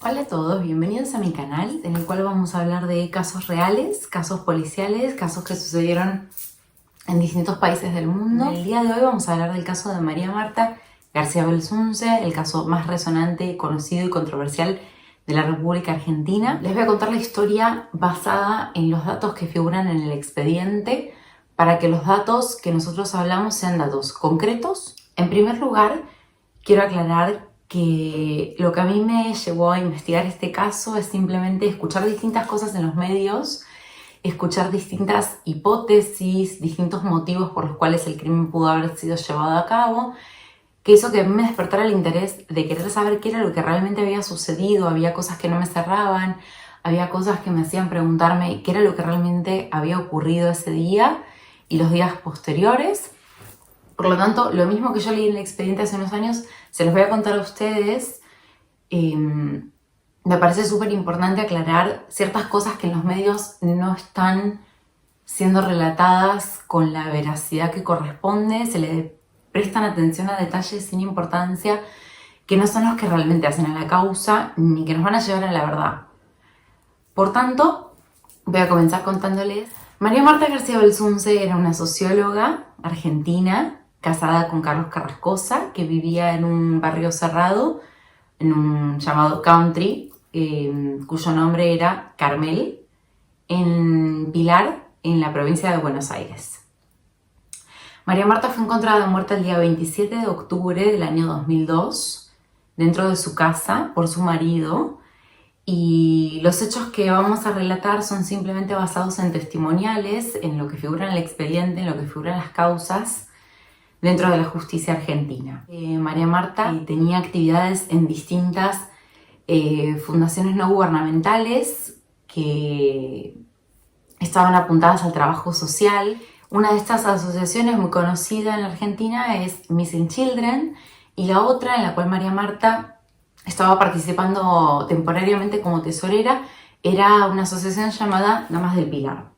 Hola a todos, bienvenidos a mi canal en el cual vamos a hablar de casos reales, casos policiales, casos que sucedieron en distintos países del mundo. En el día de hoy vamos a hablar del caso de María Marta García Belsunce, el caso más resonante, conocido y controversial de la República Argentina. Les voy a contar la historia basada en los datos que figuran en el expediente para que los datos que nosotros hablamos sean datos concretos. En primer lugar, quiero aclarar que lo que a mí me llevó a investigar este caso es simplemente escuchar distintas cosas en los medios, escuchar distintas hipótesis, distintos motivos por los cuales el crimen pudo haber sido llevado a cabo, que hizo que a mí me despertara el interés de querer saber qué era lo que realmente había sucedido. Había cosas que no me cerraban, había cosas que me hacían preguntarme qué era lo que realmente había ocurrido ese día y los días posteriores. Por lo tanto, lo mismo que yo leí en el expediente hace unos años, se los voy a contar a ustedes. Me parece súper importante aclarar ciertas cosas que en los medios no están siendo relatadas con la veracidad que corresponde. Se le prestan atención a detalles sin importancia que no son los que realmente hacen a la causa ni que nos van a llevar a la verdad. Por tanto, voy a comenzar contándoles. María Marta García Belsunce era una socióloga argentina casada con Carlos Carrascosa, que vivía en un barrio cerrado, en un llamado Country, cuyo nombre era Carmel, en Pilar, en la provincia de Buenos Aires. María Marta fue encontrada muerta el día 27 de octubre del año 2002, dentro de su casa, por su marido, y los hechos que vamos a relatar son simplemente basados en testimoniales, en lo que figura en el expediente, en lo que figuran las causas, dentro de la justicia argentina. María Marta tenía actividades en distintas fundaciones no gubernamentales que estaban apuntadas al trabajo social. Una de estas asociaciones muy conocida en la Argentina es Missing Children, y la otra, en la cual María Marta estaba participando temporariamente como tesorera, era una asociación llamada Damas del Pilar.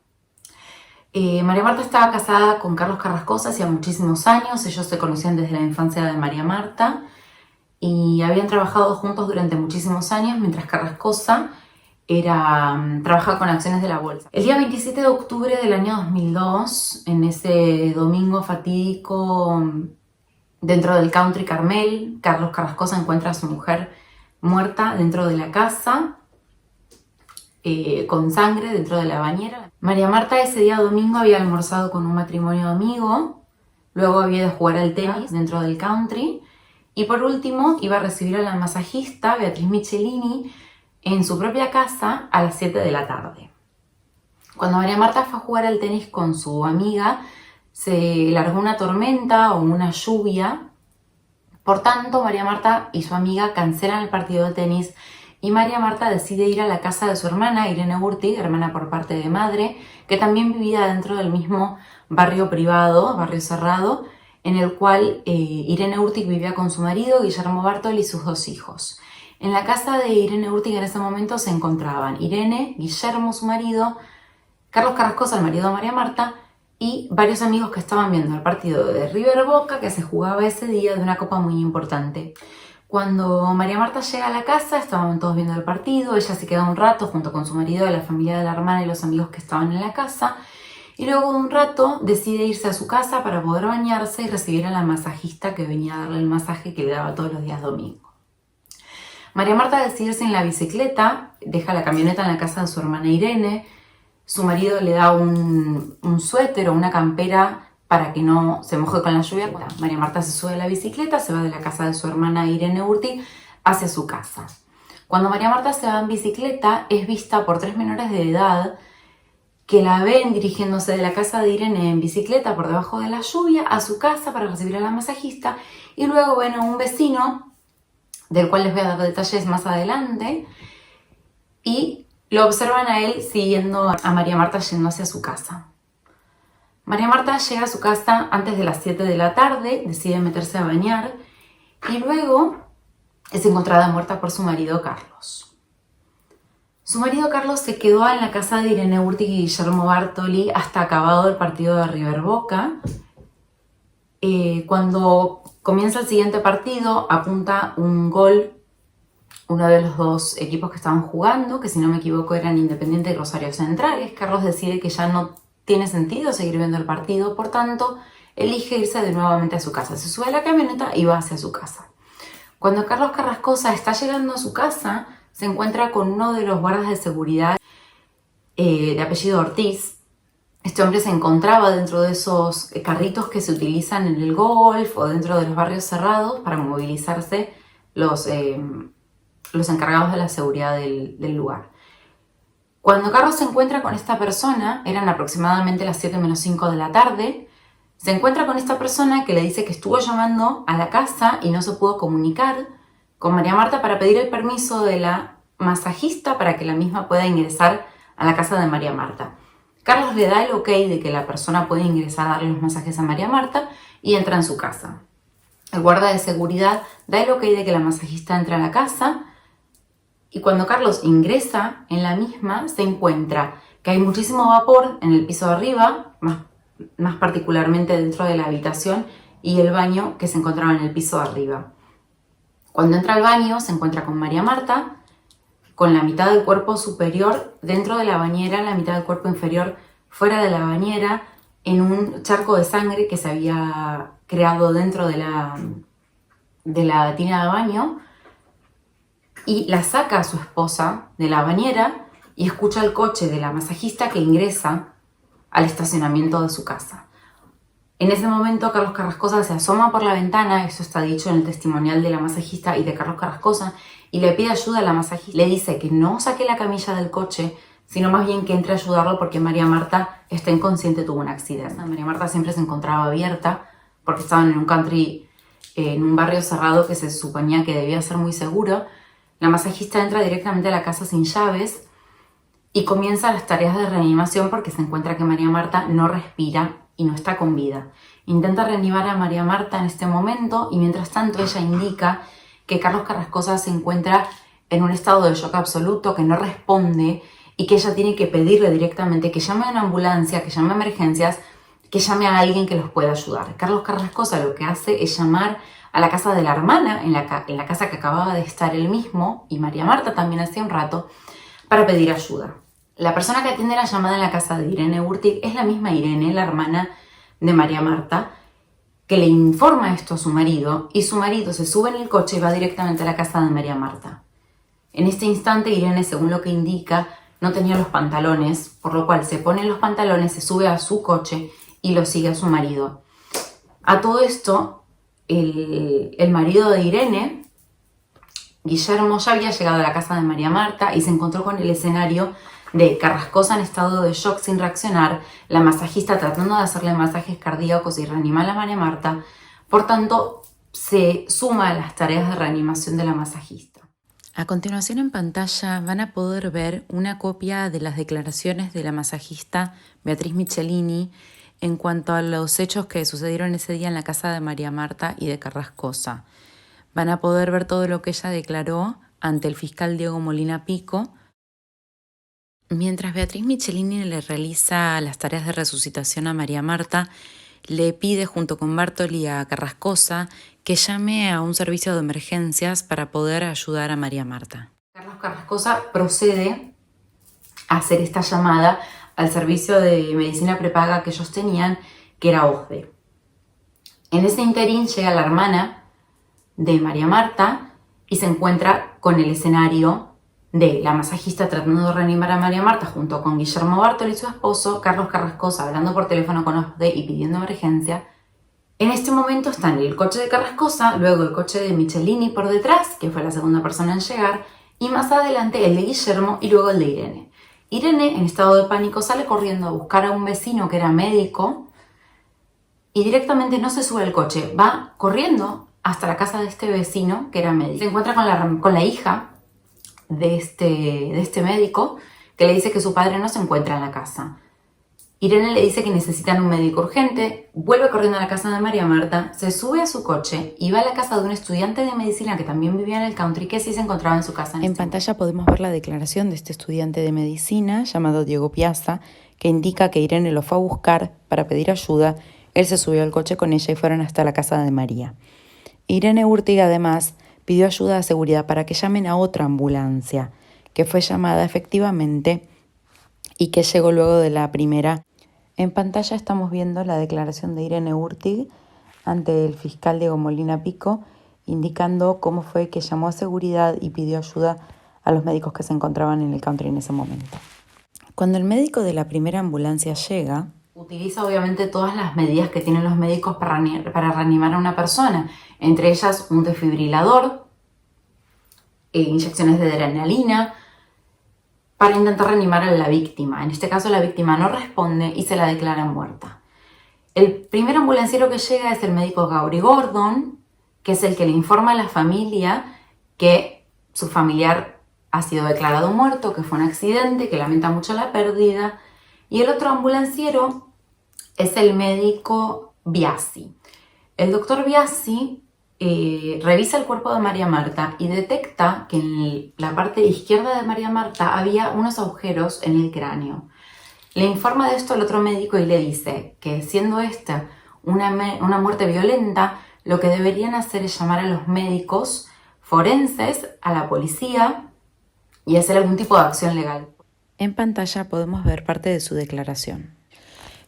María Marta estaba casada con Carlos Carrascosa hacía muchísimos años. Ellos se conocían desde la infancia de María Marta y habían trabajado juntos durante muchísimos años mientras Carrascosa trabajaba con acciones de la bolsa. El día 27 de octubre del año 2002, en ese domingo fatídico, dentro del Country Carmel, Carlos Carrascosa encuentra a su mujer muerta dentro de la casa, con sangre dentro de la bañera. María Marta ese día domingo había almorzado con un matrimonio amigo, luego había ido a jugar al tenis dentro del Country y por último iba a recibir a la masajista Beatriz Michelini en su propia casa a las 7 de la tarde. Cuando María Marta fue a jugar al tenis con su amiga, se largó una tormenta o una lluvia. Por tanto, María Marta y su amiga cancelan el partido de tenis y María Marta decide ir a la casa de su hermana, Irene Urtig, hermana por parte de madre, que también vivía dentro del mismo barrio privado, barrio cerrado, en el cual Irene Urtig vivía con su marido, Guillermo Bartoli, y sus dos hijos. En la casa de Irene Urtig en ese momento se encontraban Irene, Guillermo, su marido, Carlos Carrascosa, el marido de María Marta, y varios amigos que estaban viendo el partido de River Boca que se jugaba ese día de una copa muy importante. Cuando María Marta llega a la casa, estaban todos viendo el partido, ella se queda un rato junto con su marido, la familia de la hermana y los amigos que estaban en la casa, y luego de un rato decide irse a su casa para poder bañarse y recibir a la masajista que venía a darle el masaje que le daba todos los días domingo. María Marta decide irse en la bicicleta, deja la camioneta en la casa de su hermana Irene, su marido le da un suéter o una campera para que no se moje con la lluvia. María Marta se sube a la bicicleta, se va de la casa de su hermana Irene Urtig hacia su casa. Cuando María Marta se va en bicicleta, es vista por 3 menores de edad que la ven dirigiéndose de la casa de Irene en bicicleta por debajo de la lluvia a su casa para recibir a la masajista, y luego ven a un vecino, del cual les voy a dar detalles más adelante, y lo observan a él siguiendo a María Marta yendo hacia su casa. María Marta llega a su casa antes de las 7 de la tarde, decide meterse a bañar y luego es encontrada muerta por su marido Carlos. Su marido Carlos se quedó en la casa de Irene Urtig y Guillermo Bartoli hasta acabado el partido de River Boca. Cuando comienza el siguiente partido, apunta un gol uno de los dos equipos que estaban jugando, que si no me equivoco eran Independiente y Rosario Central. Carlos decide que ya no tiene sentido seguir viendo el partido, por tanto, elige irse de nuevamente a su casa. Se sube a la camioneta y va hacia su casa. Cuando Carlos Carrascosa está llegando a su casa, se encuentra con uno de los guardas de seguridad de apellido Ortiz. Este hombre se encontraba dentro de esos carritos que se utilizan en el golf o dentro de los barrios cerrados para movilizarse los encargados de la seguridad del lugar. Cuando Carlos se encuentra con esta persona, eran aproximadamente las 7 menos 5 de la tarde, se encuentra con esta persona que le dice que estuvo llamando a la casa y no se pudo comunicar con María Marta para pedir el permiso de la masajista para que la misma pueda ingresar a la casa de María Marta. Carlos le da el ok de que la persona puede ingresar a darle los masajes a María Marta y entra en su casa. El guarda de seguridad da el ok de que la masajista entra a la casa y cuando Carlos ingresa en la misma se encuentra que hay muchísimo vapor en el piso de arriba, más particularmente dentro de la habitación y el baño que se encontraba en el piso de arriba. Cuando entra al baño se encuentra con María Marta, con la mitad del cuerpo superior dentro de la bañera, la mitad del cuerpo inferior fuera de la bañera, en un charco de sangre que se había creado dentro de la tina de baño, y la saca a su esposa de la bañera y escucha el coche de la masajista que ingresa al estacionamiento de su casa. En ese momento Carlos Carrascosa se asoma por la ventana, eso está dicho en el testimonial de la masajista y de Carlos Carrascosa, y le pide ayuda a la masajista. Le dice que no saque la camilla del coche, sino más bien que entre a ayudarlo porque María Marta está inconsciente, tuvo un accidente. María Marta siempre se encontraba abierta porque estaban en un country, en un barrio cerrado que se suponía que debía ser muy seguro. La masajista entra directamente a la casa sin llaves y comienza las tareas de reanimación porque se encuentra que María Marta no respira y no está con vida. Intenta reanimar a María Marta en este momento y mientras tanto ella indica que Carlos Carrascosa se encuentra en un estado de shock absoluto, que no responde y que ella tiene que pedirle directamente que llame a una ambulancia, que llame a emergencias, que llame a alguien que los pueda ayudar. Carlos Carrascosa lo que hace es llamar a la casa de la hermana, en la casa que acababa de estar él mismo, y María Marta también hacía un rato, para pedir ayuda. La persona que atiende la llamada en la casa de Irene Urtig es la misma Irene, la hermana de María Marta, que le informa esto a su marido, y su marido se sube en el coche y va directamente a la casa de María Marta. En este instante Irene, según lo que indica, no tenía los pantalones, por lo cual se pone los pantalones, se sube a su coche y lo sigue a su marido. A todo esto, el marido de Irene, Guillermo, ya había llegado a la casa de María Marta y se encontró con el escenario de Carrascosa en estado de shock sin reaccionar, la masajista tratando de hacerle masajes cardíacos y reanimar a María Marta. Por tanto, se suma a las tareas de reanimación de la masajista. A continuación en pantalla van a poder ver una copia de las declaraciones de la masajista Beatriz Michelini en cuanto a los hechos que sucedieron ese día en la casa de María Marta y de Carrascosa. Van a poder ver todo lo que ella declaró ante el fiscal Diego Molina Pico. Mientras Beatriz Michelini le realiza las tareas de resucitación a María Marta, le pide junto con Bartoli a Carrascosa que llame a un servicio de emergencias para poder ayudar a María Marta. Carlos Carrascosa procede a hacer esta llamada al servicio de medicina prepaga que ellos tenían, que era OSDE. En ese interín llega la hermana de María Marta y se encuentra con el escenario de la masajista tratando de reanimar a María Marta junto con Guillermo Bartoli y su esposo, Carlos Carrascosa hablando por teléfono con OSDE y pidiendo emergencia. En este momento están el coche de Carrascosa, luego el coche de Michelini por detrás, que fue la segunda persona en llegar, y más adelante el de Guillermo y luego el de Irene. Irene, en estado de pánico, sale corriendo a buscar a un vecino que era médico y directamente no se sube al coche, va corriendo hasta la casa de este vecino que era médico. Se encuentra con la hija de este médico que le dice que su padre no se encuentra en la casa. Irene le dice que necesitan un médico urgente, vuelve corriendo a la casa de María Marta, se sube a su coche y va a la casa de un estudiante de medicina que también vivía en el country, que sí se encontraba en su casa. En pantalla podemos ver la declaración de este estudiante de medicina llamado Diego Piazza, que indica que Irene lo fue a buscar para pedir ayuda. Él se subió al coche con ella y fueron hasta la casa de María. Irene Urtig además pidió ayuda de seguridad para que llamen a otra ambulancia, que fue llamada efectivamente y que llegó luego de la primera. En pantalla estamos viendo la declaración de Irene Urtig ante el fiscal Diego Molina Pico, indicando cómo fue que llamó a seguridad y pidió ayuda a los médicos que se encontraban en el country en ese momento. Cuando el médico de la primera ambulancia llega, utiliza obviamente todas las medidas que tienen los médicos para reanimar a una persona, entre ellas un desfibrilador, inyecciones de adrenalina, para intentar reanimar a la víctima. En este caso la víctima no responde y se la declaran muerta. El primer ambulanciero que llega es el médico Gaury Gordon, que es el que le informa a la familia que su familiar ha sido declarado muerto, que fue un accidente, que lamenta mucho la pérdida. Y el otro ambulanciero es el médico Biasi. El doctor Biasi revisa el cuerpo de María Marta y detecta que en la parte izquierda de María Marta había unos agujeros en el cráneo. Le informa de esto al otro médico y le dice que siendo esta una muerte violenta, lo que deberían hacer es llamar a los médicos forenses, a la policía y hacer algún tipo de acción legal. En pantalla podemos ver parte de su declaración.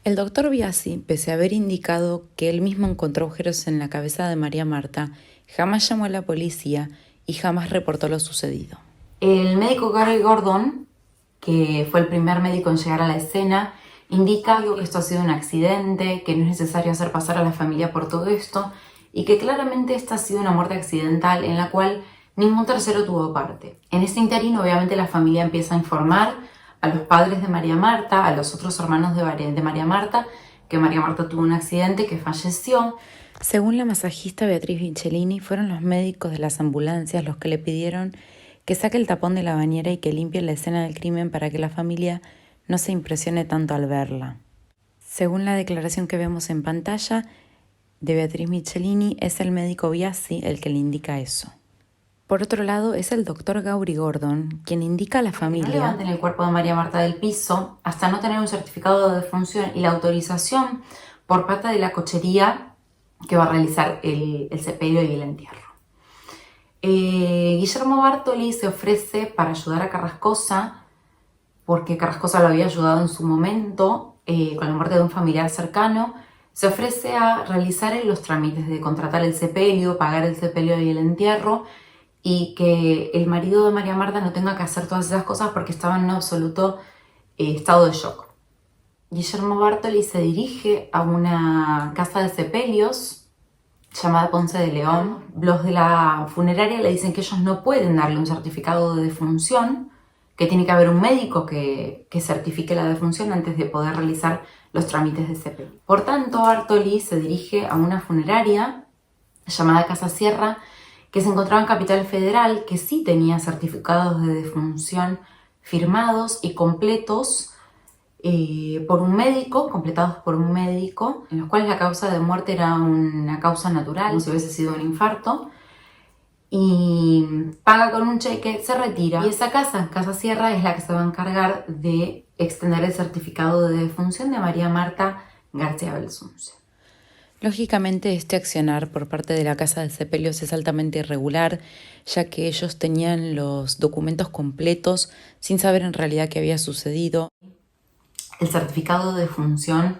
El doctor Biasi, pese a haber indicado que él mismo encontró agujeros en la cabeza de María Marta, jamás llamó a la policía y jamás reportó lo sucedido. El médico Gaury Gordon, que fue el primer médico en llegar a la escena, indica que esto ha sido un accidente, que no es necesario hacer pasar a la familia por todo esto y que claramente esta ha sido una muerte accidental en la cual ningún tercero tuvo parte. En este interín, obviamente, la familia empieza a informar a los padres de María Marta, a los otros hermanos de María Marta, que María Marta tuvo un accidente, que falleció. Según la masajista Beatriz Michelini, fueron los médicos de las ambulancias los que le pidieron que saque el tapón de la bañera y que limpie la escena del crimen para que la familia no se impresione tanto al verla. Según la declaración que vemos en pantalla de Beatriz Michelini, es el médico Biasi el que le indica eso. Por otro lado, es el doctor Gaury Gordon quien indica a la familia no levanten el cuerpo de María Marta del piso hasta no tener un certificado de defunción y la autorización por parte de la cochería que va a realizar el sepelio y el entierro. Guillermo Bartoli se ofrece para ayudar a Carrascosa, porque Carrascosa lo había ayudado en su momento con la muerte de un familiar cercano. Se ofrece a realizar los trámites de contratar el sepelio, pagar el sepelio y el entierro, y que el marido de María Marta no tenga que hacer todas esas cosas porque estaba en un absoluto estado de shock. Guillermo Bartoli se dirige a una casa de sepelios llamada Ponce de León. Los de la funeraria le dicen que ellos no pueden darle un certificado de defunción, que tiene que haber un médico que certifique la defunción antes de poder realizar los trámites de sepelio. Por tanto, Bartoli se dirige a una funeraria llamada Casa Sierra, que se encontraba en Capital Federal, que sí tenía certificados de defunción firmados y completos por un médico, completados por un médico, en los cuales la causa de muerte era una causa natural, como si hubiese sido un infarto, y paga con un cheque, se retira. Y esa casa, Casa Sierra, es la que se va a encargar de extender el certificado de defunción de María Marta García Belsunce. Lógicamente, este accionar por parte de la Casa de Sepelios es altamente irregular, ya que ellos tenían los documentos completos sin saber en realidad qué había sucedido. El certificado de defunción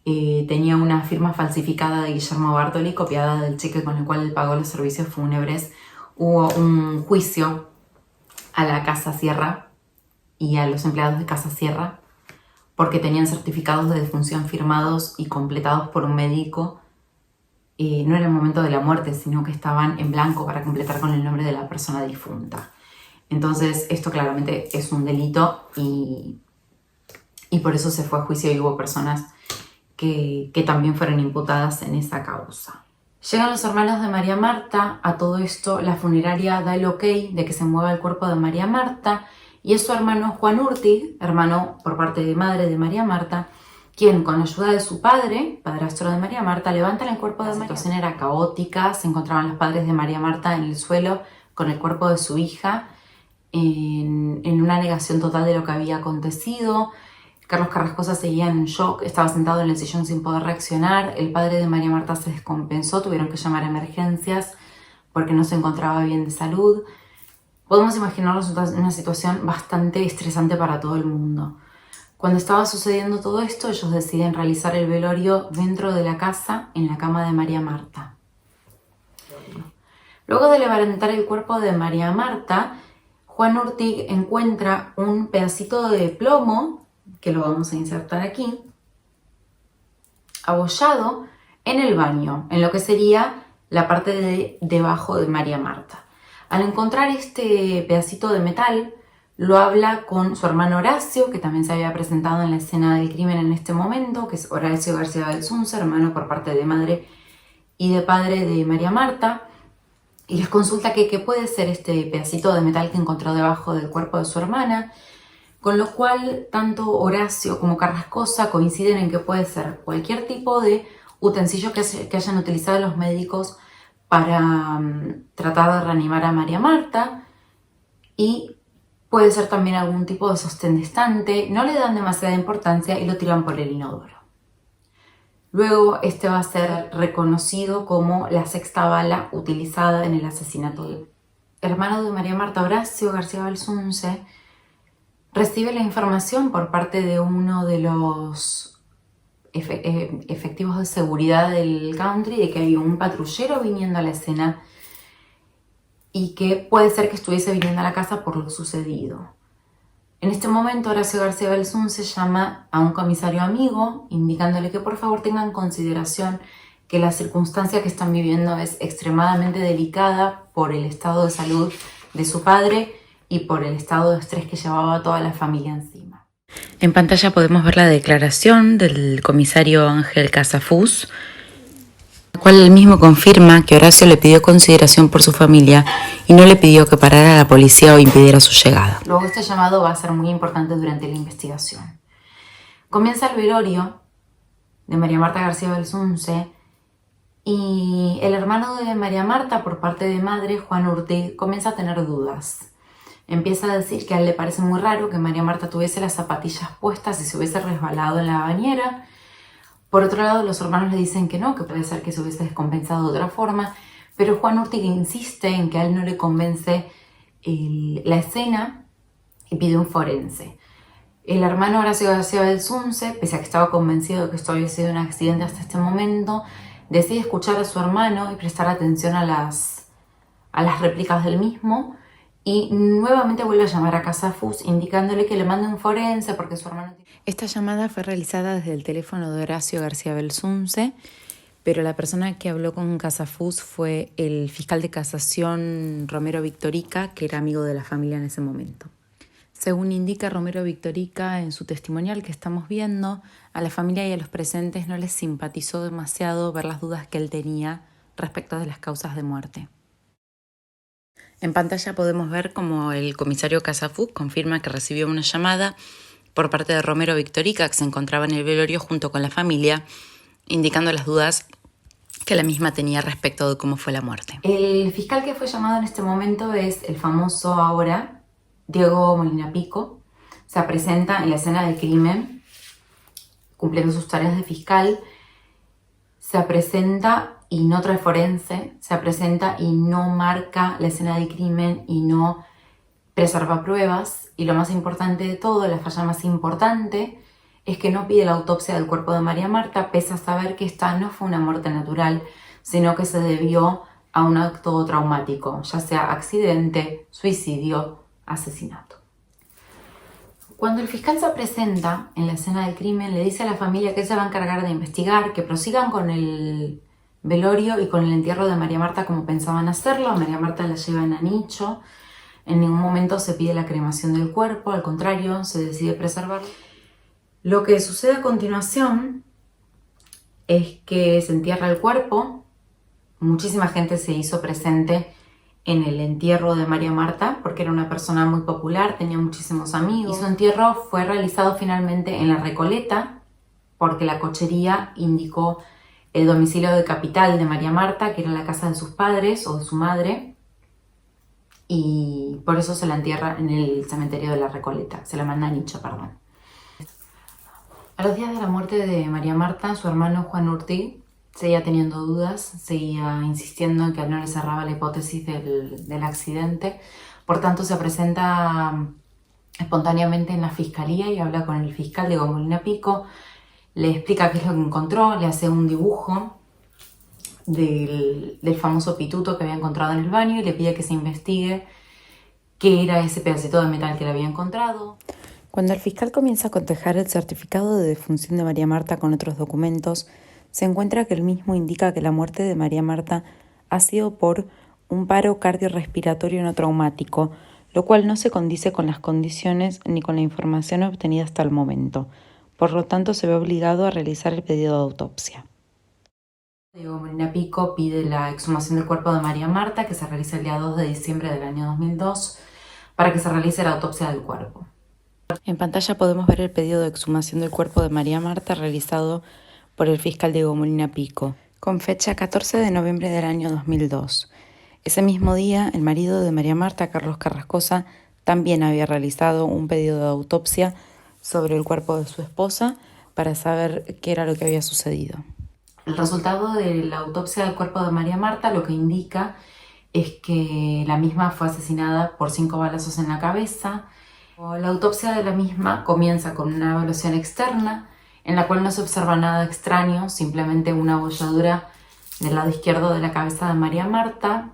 tenía una firma falsificada de Guillermo Bartoli, copiada del cheque con el cual él pagó los servicios fúnebres. Hubo un juicio a la Casa Sierra y a los empleados de Casa Sierra porque tenían certificados de defunción firmados y completados por un médico. No era el momento de la muerte, sino que estaban en blanco para completar con el nombre de la persona difunta. Entonces, esto claramente es un delito y por eso se fue a juicio y hubo personas que también fueron imputadas en esa causa. Llegan los hermanos de María Marta. A todo esto, la funeraria da el ok de que se mueva el cuerpo de María Marta, y es su hermano Juan Urtig, hermano por parte de madre de María Marta, quien con la ayuda de su padre, padrastro de María Marta, levantan el cuerpo de María Marta. La situación era caótica, se encontraban los padres de María Marta en el suelo con el cuerpo de su hija, en una negación total de lo que había acontecido. Carlos Carrascosa seguía en shock, estaba sentado en el sillón sin poder reaccionar. El padre de María Marta se descompensó, tuvieron que llamar a emergencias porque no se encontraba bien de salud. Podemos imaginarnos una situación bastante estresante para todo el mundo. Cuando estaba sucediendo todo esto, ellos deciden realizar el velorio dentro de la casa, en la cama de María Marta. Luego de levantar el cuerpo de María Marta, Juan Urtig encuentra un pedacito de plomo, que lo vamos a insertar aquí, abollado en el baño, en lo que sería la parte de debajo de María Marta. Al encontrar este pedacito de metal, lo habla con su hermano Horacio, que también se había presentado en la escena del crimen en este momento, que es Horacio García Belsunce, hermano por parte de madre y de padre de María Marta, y les consulta qué puede ser este pedacito de metal que encontró debajo del cuerpo de su hermana, con lo cual tanto Horacio como Carrascosa coinciden en que puede ser cualquier tipo de utensilio que hayan utilizado los médicos para tratar de reanimar a María Marta, y puede ser también algún tipo de sostén de estante. No le dan demasiada importancia y lo tiran por el inodoro. Luego este va a ser reconocido como la sexta bala utilizada en el asesinato. El hermano de María Marta, Horacio García Belsunce, recibe la información por parte de uno de los efectivos de seguridad del country de que había un patrullero viniendo a la escena y que puede ser que estuviese viniendo a la casa por lo sucedido. En este momento Horacio García Belsunce llama a un comisario amigo indicándole que por favor tenga en consideración que la circunstancia que están viviendo es extremadamente delicada por el estado de salud de su padre y por el estado de estrés que llevaba toda la familia encima. En pantalla podemos ver la declaración del comisario Ángel Casafús, la cual él mismo confirma que Horacio le pidió consideración por su familia y no le pidió que parara a la policía o impidiera su llegada. Luego este llamado va a ser muy importante durante la investigación. Comienza el velorio de María Marta García Belsunce y el hermano de María Marta, por parte de madre, Juan Urtig, comienza a tener dudas. Empieza a decir que a él le parece muy raro que María Marta tuviese las zapatillas puestas y se hubiese resbalado en la bañera. Por otro lado, los hermanos le dicen que no, que puede ser que se hubiese descompensado de otra forma, pero Juan Urtig insiste en que a él no le convence la escena y pide un forense. El hermano Horacio García Belsunce, pese a que estaba convencido de que esto había sido un accidente hasta este momento, decide escuchar a su hermano y prestar atención a las réplicas del mismo, y nuevamente vuelve a llamar a Casafús indicándole que le mande un forense porque su hermano... Esta llamada fue realizada desde el teléfono de Horacio García Belsunce, pero la persona que habló con Casafús fue el fiscal de casación Romero Victorica, que era amigo de la familia en ese momento. Según indica Romero Victorica en su testimonial que estamos viendo, a la familia y a los presentes no les simpatizó demasiado ver las dudas que él tenía respecto de las causas de muerte. En pantalla podemos ver cómo el comisario Casafús confirma que recibió una llamada por parte de Romero Victorica, que se encontraba en el velorio junto con la familia, indicando las dudas que la misma tenía respecto de cómo fue la muerte. El fiscal que fue llamado en este momento es el famoso ahora Diego Molina Pico. Se presenta en la escena del crimen, cumpliendo sus tareas de fiscal. Se presenta y no trae forense, se presenta y no marca la escena del crimen y no preserva pruebas. Y lo más importante de todo, la falla más importante, es que no pide la autopsia del cuerpo de María Marta, pese a saber que esta no fue una muerte natural, sino que se debió a un acto traumático, ya sea accidente, suicidio, asesinato. Cuando el fiscal se presenta en la escena del crimen, le dice a la familia que él se va a encargar de investigar, que prosigan con el velorio y con el entierro de María Marta como pensaban hacerlo. A María Marta la llevan a nicho. En ningún momento se pide la cremación del cuerpo, al contrario, se decide preservarlo. Lo que sucede a continuación es que se entierra el cuerpo. Muchísima gente se hizo presente en el entierro de María Marta porque era una persona muy popular, tenía muchísimos amigos. Y su entierro fue realizado finalmente en La Recoleta porque la cochería indicó el domicilio de capital de María Marta, que era la casa de sus padres o de su madre, y por eso se la entierra en el cementerio de La Recoleta, se la manda a nicho, perdón. A los días de la muerte de María Marta, su hermano Juan Urtig seguía teniendo dudas, seguía insistiendo en que no le cerraba la hipótesis del accidente. Por tanto, se presenta espontáneamente en la fiscalía y habla con el fiscal Diego Molina Pico, le explica qué es lo que encontró, le hace un dibujo del famoso pituto que había encontrado en el baño y le pide que se investigue qué era ese pedacito de metal que le había encontrado. Cuando el fiscal comienza a cotejar el certificado de defunción de María Marta con otros documentos, se encuentra que el mismo indica que la muerte de María Marta ha sido por un paro cardiorrespiratorio no traumático, lo cual no se condice con las condiciones ni con la información obtenida hasta el momento. Por lo tanto, se ve obligado a realizar el pedido de autopsia. Diego Molina Pico pide la exhumación del cuerpo de María Marta, que se realiza el día 2 de diciembre del año 2002, para que se realice la autopsia del cuerpo. En pantalla podemos ver el pedido de exhumación del cuerpo de María Marta realizado por el fiscal Diego Molina Pico, con fecha 14 de noviembre del año 2002. Ese mismo día, el marido de María Marta, Carlos Carrascosa, también había realizado un pedido de autopsia sobre el cuerpo de su esposa para saber qué era lo que había sucedido. El resultado de la autopsia del cuerpo de María Marta lo que indica es que la misma fue asesinada por 5 balazos en la cabeza. La autopsia de la misma comienza con una evaluación externa en la cual no se observa nada extraño, simplemente una abolladura del lado izquierdo de la cabeza de María Marta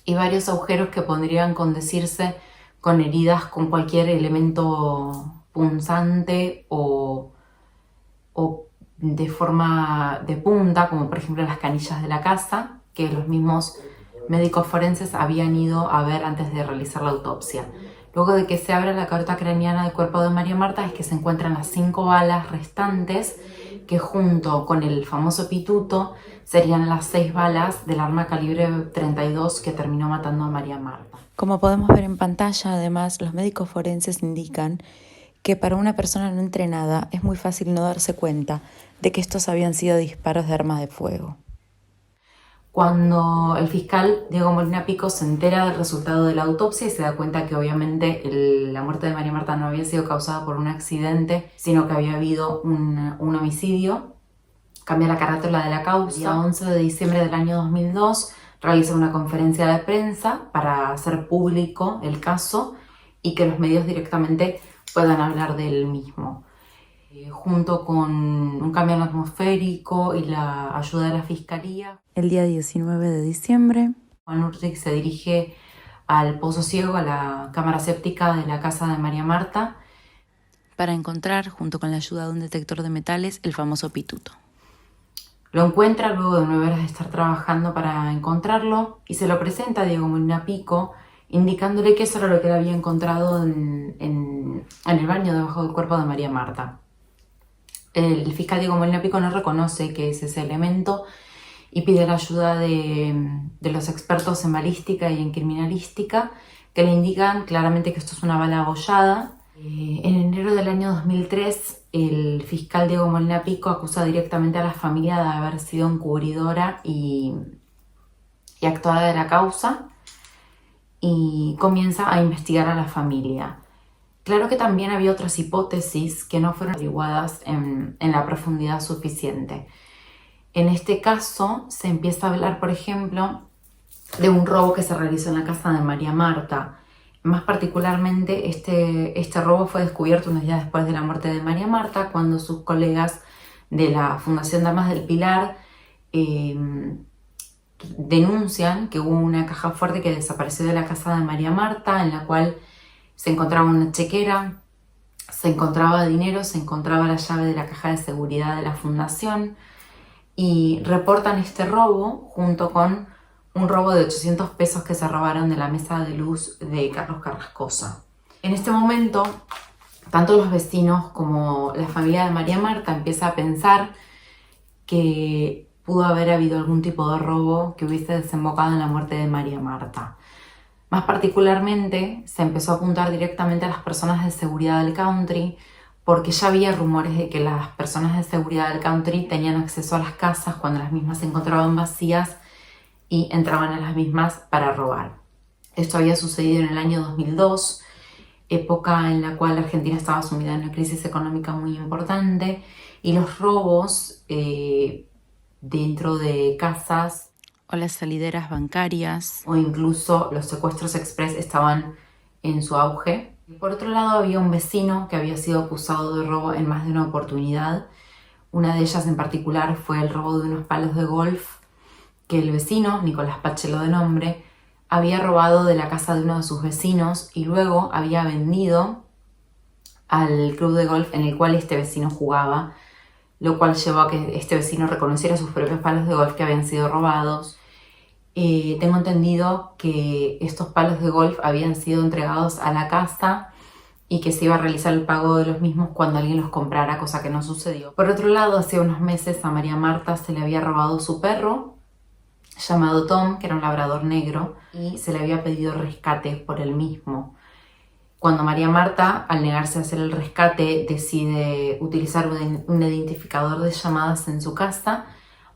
y varios agujeros que podrían condecirse con heridas con cualquier elemento punzante o de forma de punta, como por ejemplo las canillas de la casa, que los mismos médicos forenses habían ido a ver antes de realizar la autopsia. Luego de que se abra la carota craneana del cuerpo de María Marta es que se encuentran las 5 balas restantes, que junto con el famoso pituto serían las 6 balas del arma calibre 32 que terminó matando a María Marta. Como podemos ver en pantalla, además, los médicos forenses indican que para una persona no entrenada es muy fácil no darse cuenta de que estos habían sido disparos de armas de fuego. Cuando el fiscal Diego Molina Pico se entera del resultado de la autopsia y se da cuenta que obviamente la muerte de María Marta no había sido causada por un accidente, sino que había habido un homicidio, cambia la carátula de la causa. El 11 de diciembre del año 2002 realiza una conferencia de prensa para hacer público el caso y que los medios directamente puedan hablar del mismo. Junto con un camión atmosférico y la ayuda de la Fiscalía. El día 19 de diciembre, Juan Urrich se dirige al Pozo Ciego, a la cámara séptica de la casa de María Marta, para encontrar, junto con la ayuda de un detector de metales, el famoso pituto. Lo encuentra luego de 9 horas de estar trabajando para encontrarlo y se lo presenta a Diego Molina Pico, indicándole que eso era lo que él había encontrado en el baño debajo del cuerpo de María Marta. El fiscal Diego Molina Pico no reconoce que es ese elemento y pide la ayuda de los expertos en balística y en criminalística, que le indican claramente que esto es una bala abollada. En enero del año 2003, el fiscal Diego Molina Pico acusa directamente a la familia de haber sido encubridora y actuada de la causa y comienza a investigar a la familia. Claro que también había otras hipótesis que no fueron averiguadas en la profundidad suficiente. En este caso se empieza a hablar, por ejemplo, de un robo que se realizó en la casa de María Marta. Más particularmente, este robo fue descubierto unos días después de la muerte de María Marta, cuando sus colegas de la Fundación Damas del Pilar denuncian que hubo una caja fuerte que desapareció de la casa de María Marta, en la cual se encontraba una chequera, se encontraba dinero, se encontraba la llave de la caja de seguridad de la fundación y reportan este robo junto con un robo de 800 pesos que se robaron de la mesa de luz de Carlos Carrascosa. En este momento, tanto los vecinos como la familia de María Marta empieza a pensar que pudo haber habido algún tipo de robo que hubiese desembocado en la muerte de María Marta. Más particularmente, se empezó a apuntar directamente a las personas de seguridad del country, porque ya había rumores de que las personas de seguridad del country tenían acceso a las casas cuando las mismas se encontraban vacías y entraban a las mismas para robar. Esto había sucedido en el año 2002, época en la cual Argentina estaba sumida en una crisis económica muy importante y los robos dentro de casas o las salideras bancarias. O incluso los secuestros express estaban en su auge. Por otro lado, había un vecino que había sido acusado de robo en más de una oportunidad. Una de ellas en particular fue el robo de unos palos de golf que el vecino, Nicolás Pachelo de nombre, había robado de la casa de uno de sus vecinos y luego había vendido al club de golf en el cual este vecino jugaba, lo cual llevó a que este vecino reconociera sus propios palos de golf que habían sido robados. Tengo entendido que estos palos de golf habían sido entregados a la casa y que se iba a realizar el pago de los mismos cuando alguien los comprara, cosa que no sucedió. Por otro lado, hace unos meses a María Marta se le había robado su perro, llamado Tom, que era un labrador negro, y se le había pedido rescate por el mismo. Cuando María Marta, al negarse a hacer el rescate, decide utilizar un identificador de llamadas en su casa,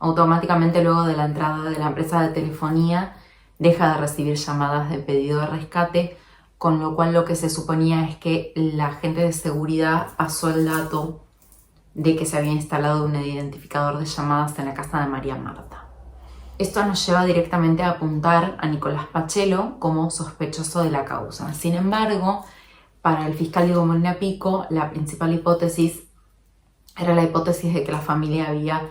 automáticamente luego de la entrada de la empresa de telefonía deja de recibir llamadas de pedido de rescate, con lo cual lo que se suponía es que la gente de seguridad pasó el dato de que se había instalado un identificador de llamadas en la casa de María Marta. Esto nos lleva directamente a apuntar a Nicolás Pachelo como sospechoso de la causa. Sin embargo, para el fiscal Diego Molina Pico, la principal hipótesis era la hipótesis de que la familia había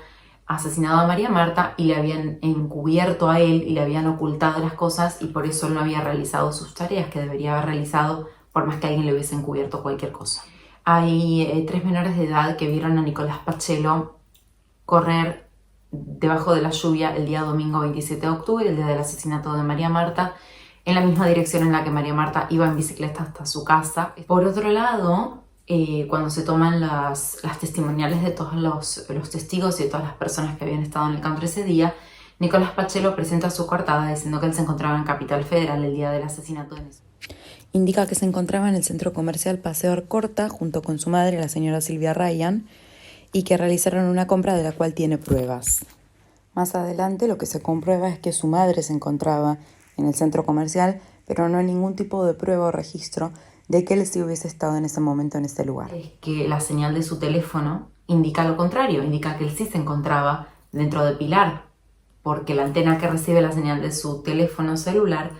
asesinado a María Marta y le habían encubierto a él y le habían ocultado las cosas y por eso él no había realizado sus tareas que debería haber realizado por más que alguien le hubiese encubierto cualquier cosa. Hay 3 menores de edad que vieron a Nicolás Pachelo correr debajo de la lluvia el día domingo 27 de octubre, el día del asesinato de María Marta, en la misma dirección en la que María Marta iba en bicicleta hasta su casa. Por otro lado, cuando se toman las testimoniales de todos los testigos y de todas las personas que habían estado en el country ese día, Nicolás Pachelo presenta su coartada diciendo que él se encontraba en Capital Federal el día del asesinato de Nestor. Indica que se encontraba en el centro comercial Paseo Arcorta junto con su madre, la señora Silvia Ryan, y que realizaron una compra de la cual tiene pruebas. Más adelante lo que se comprueba es que su madre se encontraba en el centro comercial, pero no hay ningún tipo de prueba o registro de que él sí hubiese estado en ese momento en ese lugar. Es que la señal de su teléfono indica lo contrario, indica que él sí se encontraba dentro de Pilar, porque la antena que recibe la señal de su teléfono celular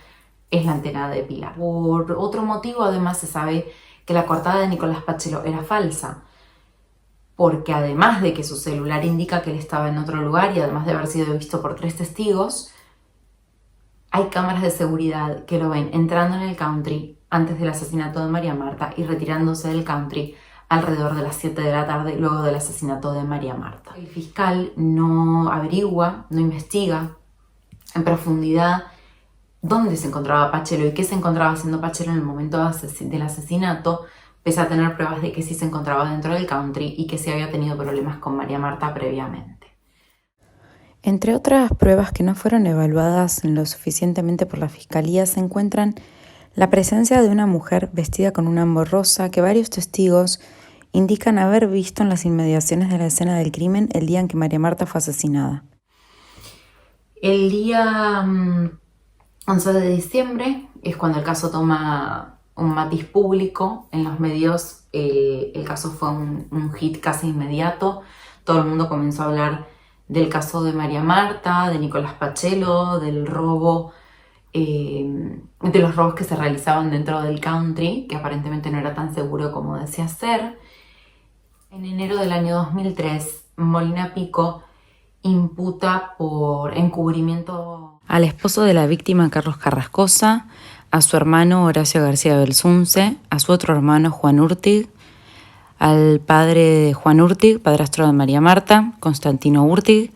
es la antena de Pilar. Por otro motivo, además, se sabe que la coartada de Nicolás Pachelo era falsa, porque además de que su celular indica que él estaba en otro lugar y además de haber sido visto por 3 testigos, hay cámaras de seguridad que lo ven entrando en el country antes del asesinato de María Marta y retirándose del country alrededor de las 7 de la tarde luego del asesinato de María Marta. El fiscal no averigua, no investiga en profundidad dónde se encontraba Pachelo y qué se encontraba haciendo Pachelo en el momento del asesinato, pese a tener pruebas de que sí se encontraba dentro del country y que sí había tenido problemas con María Marta previamente. Entre otras pruebas que no fueron evaluadas lo suficientemente por la fiscalía se encuentran la presencia de una mujer vestida con un ambo rosa que varios testigos indican haber visto en las inmediaciones de la escena del crimen el día en que María Marta fue asesinada. El día 11 de diciembre es cuando el caso toma un matiz público en los medios. El caso fue un hit casi inmediato. Todo el mundo comenzó a hablar del caso de María Marta, de Nicolás Pachelo, del robo, de los robos que se realizaban dentro del country, que aparentemente no era tan seguro como decía ser. En enero del año 2003, Molina Pico imputa por encubrimiento al esposo de la víctima, Carlos Carrascosa, a su hermano Horacio García Belsunce, a su otro hermano Juan Urtig, al padre de Juan Urtig, padrastro de María Marta, Constantino Urtig,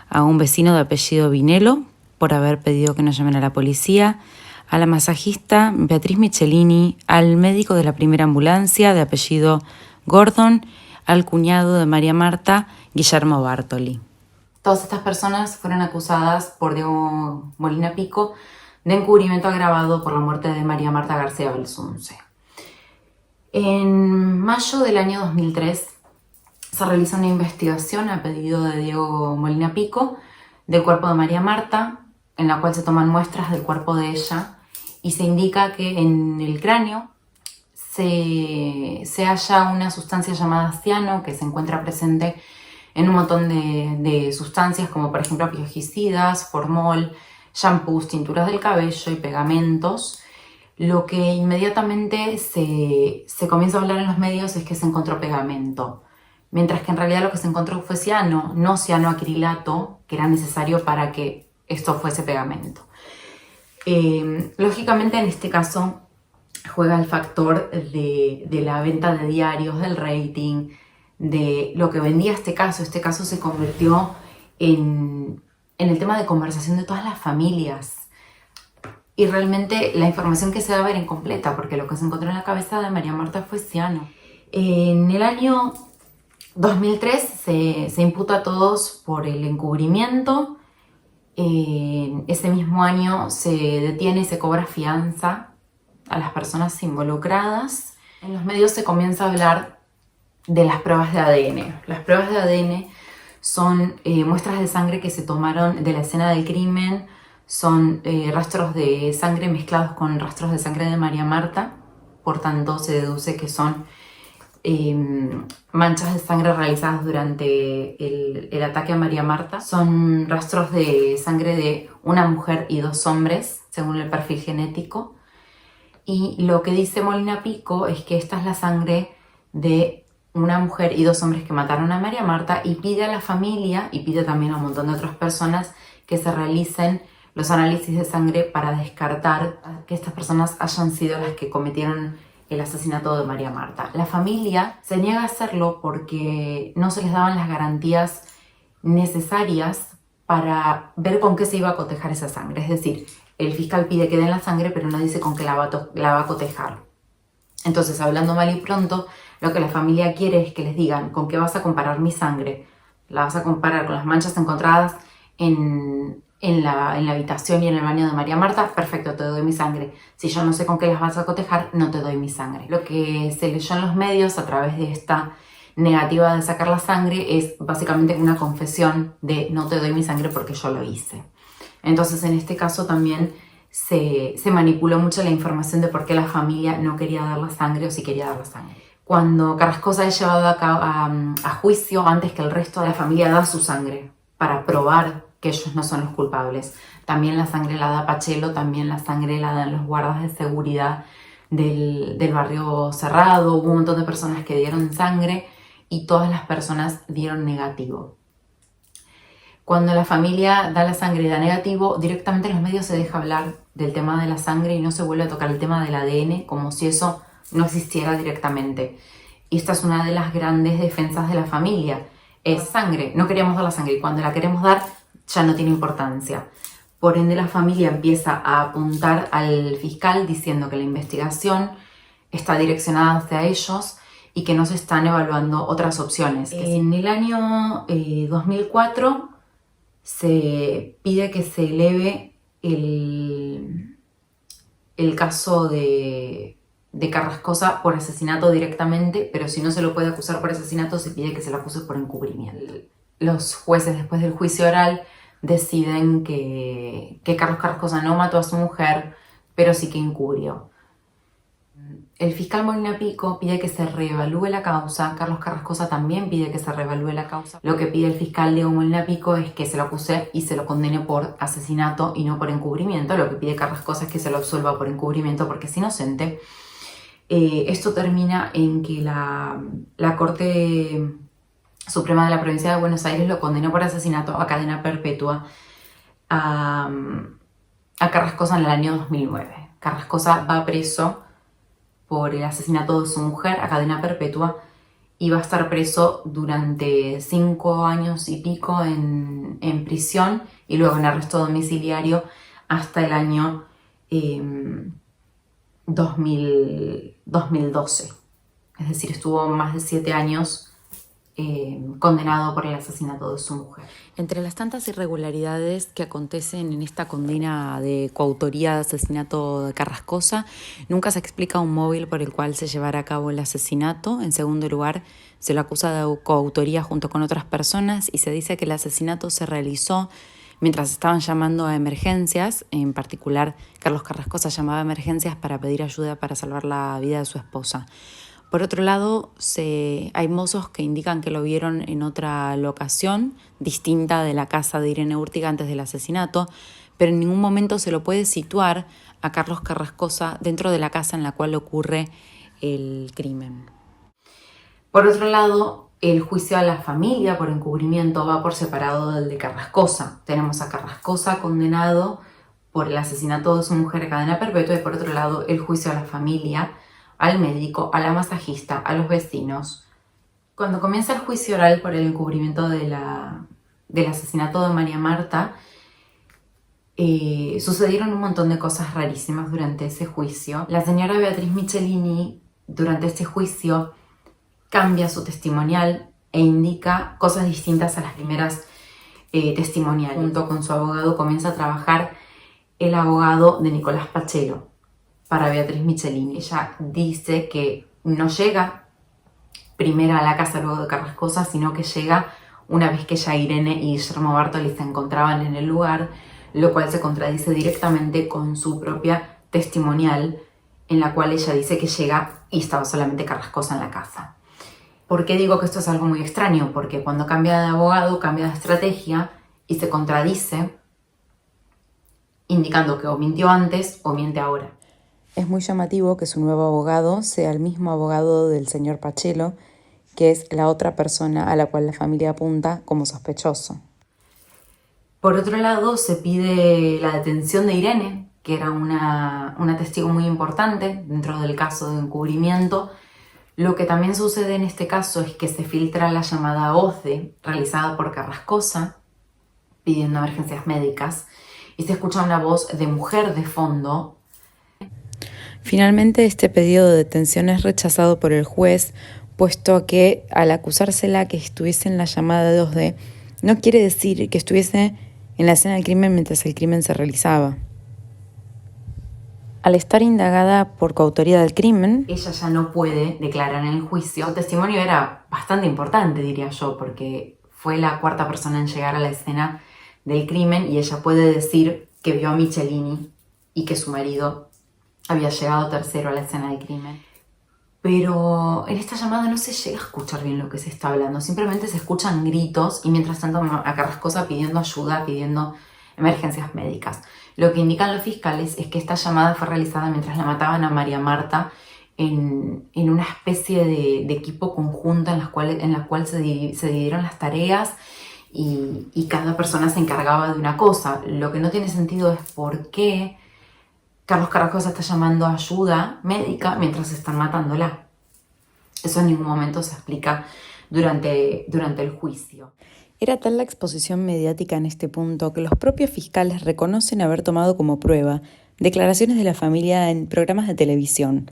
a un vecino de apellido Vinelo, por haber pedido que no llamen a la policía, a la masajista Beatriz Michelini, al médico de la primera ambulancia de apellido Gordon, al cuñado de María Marta, Guillermo Bartoli. Todas estas personas fueron acusadas por Diego Molina Pico de encubrimiento agravado por la muerte de María Marta García Belsunce. En mayo del año 2003 se realiza una investigación a pedido de Diego Molina Pico del cuerpo de María Marta, en la cual se toman muestras del cuerpo de ella y se indica que en el cráneo se halla una sustancia llamada ciano que se encuentra presente en un montón de sustancias como por ejemplo piojicidas, formol, shampoos, tinturas del cabello y pegamentos. Lo que inmediatamente se comienza a hablar en los medios es que se encontró pegamento, mientras que en realidad lo que se encontró fue ciano, no cianoacrilato, que era necesario para que esto fuese pegamento. Lógicamente en este caso juega el factor de la venta de diarios, del rating, de lo que vendía este caso. Este caso se convirtió en el tema de conversación de todas las familias. Y realmente la información que se daba era incompleta, porque lo que se encontró en la cabeza de María Marta fue ciano. En el año 2003 se imputa a todos por el encubrimiento. Ese mismo año se detiene y se cobra fianza a las personas involucradas. En los medios se comienza a hablar de las pruebas de ADN. Las pruebas de ADN son muestras de sangre que se tomaron de la escena del crimen, son rastros de sangre mezclados con rastros de sangre de María Marta, por tanto se deduce que son manchas de sangre realizadas durante el ataque a María Marta. Son rastros de sangre de una mujer y 2 hombres, según el perfil genético. Y lo que dice Molina Pico es que esta es la sangre de una mujer y 2 hombres que mataron a María Marta, y pide a la familia y pide también a un montón de otras personas que se realicen los análisis de sangre para descartar que estas personas hayan sido las que cometieron el asesinato de María Marta. La familia se niega a hacerlo porque no se les daban las garantías necesarias para ver con qué se iba a cotejar esa sangre. Es decir, el fiscal pide que den la sangre, pero no dice con qué la va a cotejar. Entonces, hablando mal y pronto, lo que la familia quiere es que les digan con qué vas a comparar mi sangre. La vas a comparar con las manchas encontradas en la habitación y en el baño de María Marta. Perfecto, te doy mi sangre. Si yo no sé con qué las vas a cotejar, no te doy mi sangre. Lo que se leyó en los medios a través de esta negativa de sacar la sangre es básicamente una confesión de no te doy mi sangre porque yo lo hice. Entonces en este caso también se manipuló mucho la información de por qué la familia no quería dar la sangre o si quería dar la sangre. Cuando Carrascosa es llevado a juicio, antes que el resto de la familia da su sangre para probar que ellos no son los culpables. También la sangre la da Pachelo, también la sangre la dan los guardas de seguridad del barrio Cerrado. Hubo un montón de personas que dieron sangre y todas las personas dieron negativo. Cuando la familia da la sangre y da negativo, directamente en los medios se deja hablar del tema de la sangre y no se vuelve a tocar el tema del ADN como si eso no existiera directamente. Y esta es una de las grandes defensas de la familia. Es sangre, no queríamos dar la sangre y cuando la queremos dar ya no tiene importancia. Por ende la familia empieza a apuntar al fiscal diciendo que la investigación está direccionada hacia ellos y que no se están evaluando otras opciones. En el año 2004 se pide que se eleve el caso de Carrascosa por asesinato directamente, pero si no se lo puede acusar por asesinato, se pide que se lo acuse por encubrimiento. Los jueces, después del juicio oral, deciden que Carlos Carrascosa no mató a su mujer, pero sí que encubrió. El fiscal Molina Pico pide que se reevalúe la causa. Carlos Carrascosa también pide que se reevalúe la causa. Lo que pide el fiscal Diego Molina Pico es que se lo acuse y se lo condene por asesinato y no por encubrimiento. Lo que pide Carrascosa es que se lo absuelva por encubrimiento porque es inocente. Esto termina en que la Corte Suprema de la Provincia de Buenos Aires lo condenó por asesinato a cadena perpetua a Carrascosa en el año 2009. Carrascosa va preso por el asesinato de su mujer a cadena perpetua y va a estar preso durante 5 años y pico en prisión y luego en arresto domiciliario hasta el año 2012. Es decir, estuvo más de 7 años condenado por el asesinato de su mujer. Entre las tantas irregularidades que acontecen en esta condena de coautoría de asesinato de Carrascosa, nunca se explica un móvil por el cual se llevara a cabo el asesinato. En segundo lugar, se lo acusa de coautoría junto con otras personas y se dice que el asesinato se realizó mientras estaban llamando a emergencias. En particular, Carlos Carrascosa llamaba a emergencias para pedir ayuda para salvar la vida de su esposa. Por otro lado, hay mozos que indican que lo vieron en otra locación, distinta de la casa de Irene Úrtiga antes del asesinato, pero en ningún momento se lo puede situar a Carlos Carrascosa dentro de la casa en la cual ocurre el crimen. Por otro lado, el juicio a la familia por encubrimiento va por separado del de Carrascosa. Tenemos a Carrascosa condenado por el asesinato de su mujer a cadena perpetua y por otro lado el juicio a la familia, al médico, a la masajista, a los vecinos. Cuando comienza el juicio oral por el encubrimiento del asesinato de María Marta, sucedieron un montón de cosas rarísimas durante ese juicio. La señora Beatriz Michelini, durante este juicio, cambia su testimonial e indica cosas distintas a las primeras testimoniales. Junto con su abogado comienza a trabajar el abogado de Nicolás Pachelo para Beatriz Michelini. Ella dice que no llega primero a la casa luego de Carrascosa, sino que llega una vez que ya Irene y Guillermo Bartoli se encontraban en el lugar, lo cual se contradice directamente con su propia testimonial, en la cual ella dice que llega y estaba solamente Carrascosa en la casa. ¿Por qué digo que esto es algo muy extraño? Porque cuando cambia de abogado, cambia de estrategia y se contradice, indicando que o mintió antes o miente ahora. Es muy llamativo que su nuevo abogado sea el mismo abogado del señor Pachelo, que es la otra persona a la cual la familia apunta como sospechoso. Por otro lado, se pide la detención de Irene, que era una testigo muy importante dentro del caso de encubrimiento. Lo que también sucede en este caso es que se filtra la llamada OCDE realizada por Carrascosa pidiendo emergencias médicas y se escucha una voz de mujer de fondo. Finalmente, este pedido de detención es rechazado por el juez, puesto que al acusársela que estuviese en la llamada de OCDE, no quiere decir que estuviese en la escena del crimen mientras el crimen se realizaba. Al estar indagada por coautoría del crimen, ella ya no puede declarar en el juicio. Su testimonio era bastante importante, diría yo, porque fue la cuarta persona en llegar a la escena del crimen y ella puede decir que vio a Michelini y que su marido había llegado tercero a la escena del crimen. Pero en esta llamada no se llega a escuchar bien lo que se está hablando, simplemente se escuchan gritos y mientras tanto a Carrascosa pidiendo ayuda, pidiendo emergencias médicas. Lo que indican los fiscales es que esta llamada fue realizada mientras la mataban a María Marta en una especie de equipo conjunto en la cual se dividieron las tareas y cada persona se encargaba de una cosa. Lo que no tiene sentido es por qué Carlos Carrascosa está llamando a ayuda médica mientras están matándola. Eso en ningún momento se explica durante el juicio. Era tal la exposición mediática en este punto que los propios fiscales reconocen haber tomado como prueba declaraciones de la familia en programas de televisión,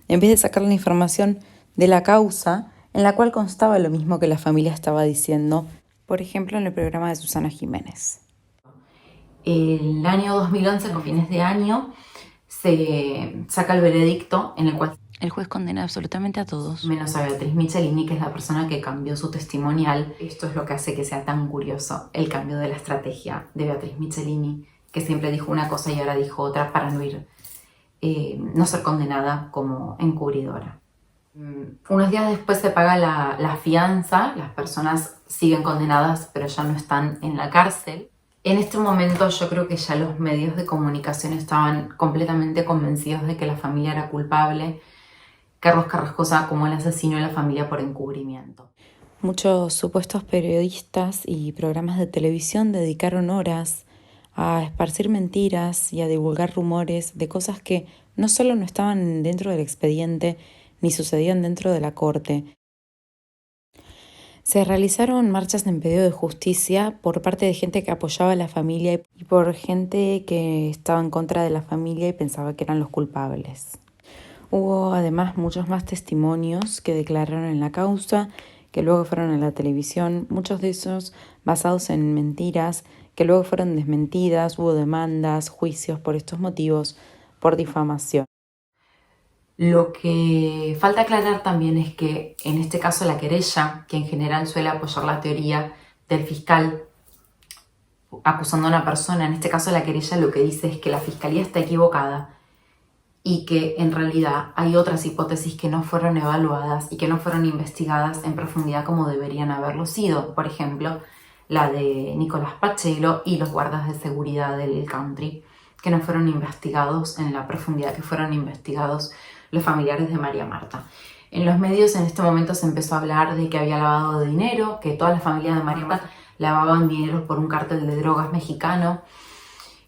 en vez de sacar la información de la causa en la cual constaba lo mismo que la familia estaba diciendo, por ejemplo en el programa de Susana Jiménez. El año 2011, con fines de año, se saca el veredicto en el cual el juez condena absolutamente a todos, menos a Beatriz Michelini, que es la persona que cambió su testimonial. Esto es lo que hace que sea tan curioso, el cambio de la estrategia de Beatriz Michelini, que siempre dijo una cosa y ahora dijo otra para no ser condenada como encubridora. Unos días después se paga la fianza, las personas siguen condenadas pero ya no están en la cárcel. En este momento yo creo que ya los medios de comunicación estaban completamente convencidos de que la familia era culpable, Carlos Carrascosa como el asesino y la familia por encubrimiento. Muchos supuestos periodistas y programas de televisión dedicaron horas a esparcir mentiras y a divulgar rumores de cosas que no solo no estaban dentro del expediente ni sucedían dentro de la corte. Se realizaron marchas en pedido de justicia por parte de gente que apoyaba a la familia y por gente que estaba en contra de la familia y pensaba que eran los culpables. Hubo además muchos más testimonios que declararon en la causa, que luego fueron a la televisión, muchos de esos basados en mentiras, que luego fueron desmentidas, hubo demandas, juicios por estos motivos, por difamación. Lo que falta aclarar también es que en este caso la querella, que en general suele apoyar la teoría del fiscal acusando a una persona, en este caso la querella lo que dice es que la fiscalía está equivocada y que en realidad hay otras hipótesis que no fueron evaluadas y que no fueron investigadas en profundidad como deberían haberlo sido. Por ejemplo, la de Nicolás Pachello y los guardas de seguridad del country, que no fueron investigados en la profundidad que fueron investigados los familiares de María Marta. En los medios en este momento se empezó a hablar de que había lavado de dinero, que toda la familia de María Marta lavaban dinero por un cártel de drogas mexicano.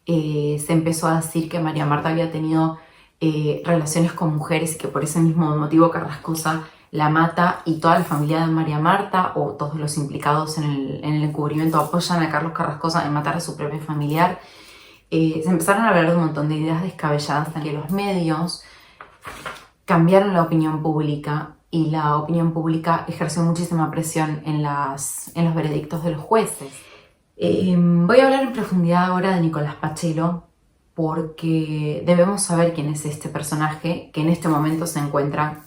Se empezó a decir que María Marta había tenido relaciones con mujeres y que por ese mismo motivo Carrascosa la mata, y toda la familia de María Marta o todos los implicados en el encubrimiento apoyan a Carlos Carrascosa en matar a su propio familiar. Se empezaron a hablar de un montón de ideas descabelladas en que los medios cambiaron la opinión pública, y la opinión pública ejerció muchísima presión en los veredictos de los jueces. Voy a hablar en profundidad ahora de Nicolás Pachello, porque debemos saber quién es este personaje que en este momento se encuentra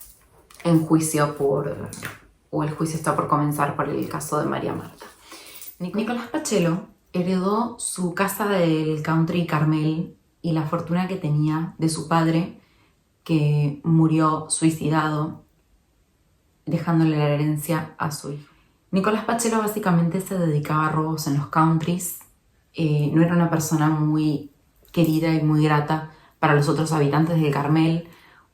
en juicio o el juicio está por comenzar por el caso de María Marta. Nicolás Pachello heredó su casa del country Carmel y la fortuna que tenía de su padre, que murió suicidado, dejándole la herencia a su hijo. Nicolás Pachello básicamente se dedicaba a robos en los countries. No era una persona muy querida y muy grata para los otros habitantes del Carmel,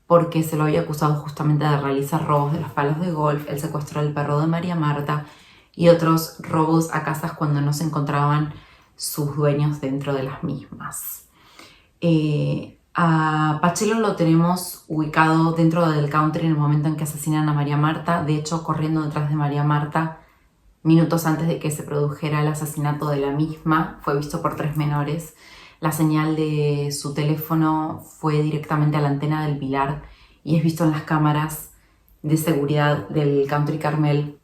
porque se lo había acusado justamente de realizar robos de los palos de golf, el secuestro del perro de María Marta y otros robos a casas cuando no se encontraban sus dueños dentro de las mismas. A Pachello lo tenemos ubicado dentro del country en el momento en que asesinan a María Marta, de hecho corriendo detrás de María Marta minutos antes de que se produjera el asesinato de la misma. Fue visto por 3 menores. La señal de su teléfono fue directamente a la antena del Pilar y es visto en las cámaras de seguridad del country Carmel,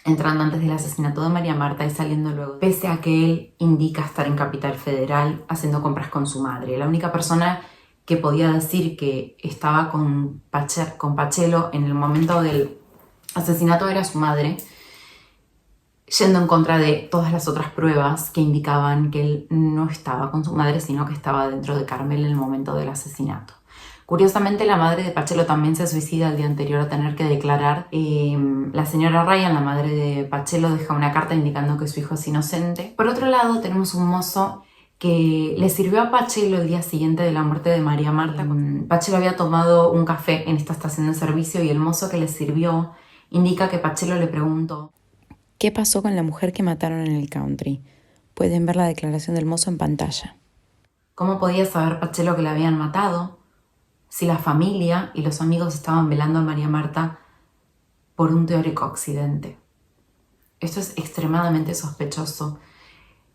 entrando antes del asesinato de María Marta y saliendo luego, pese a que él indica estar en Capital Federal haciendo compras con su madre. La única persona que podía decir que estaba con Pachello en el momento del asesinato era su madre, yendo en contra de todas las otras pruebas que indicaban que él no estaba con su madre, sino que estaba dentro de Carmel en el momento del asesinato. Curiosamente, la madre de Pachello también se suicida el día anterior a tener que declarar. La señora Ryan, la madre de Pachello, deja una carta indicando que su hijo es inocente. Por otro lado, tenemos un mozo que le sirvió a Pachello el día siguiente de la muerte de María Marta. Pachello había tomado un café en esta estación de servicio y el mozo que le sirvió indica que Pachello le preguntó: ¿qué pasó con la mujer que mataron en el country? Pueden ver la declaración del mozo en pantalla. ¿Cómo podía saber Pachello que la habían matado si la familia y los amigos estaban velando a María Marta por un teórico accidente? Esto es extremadamente sospechoso,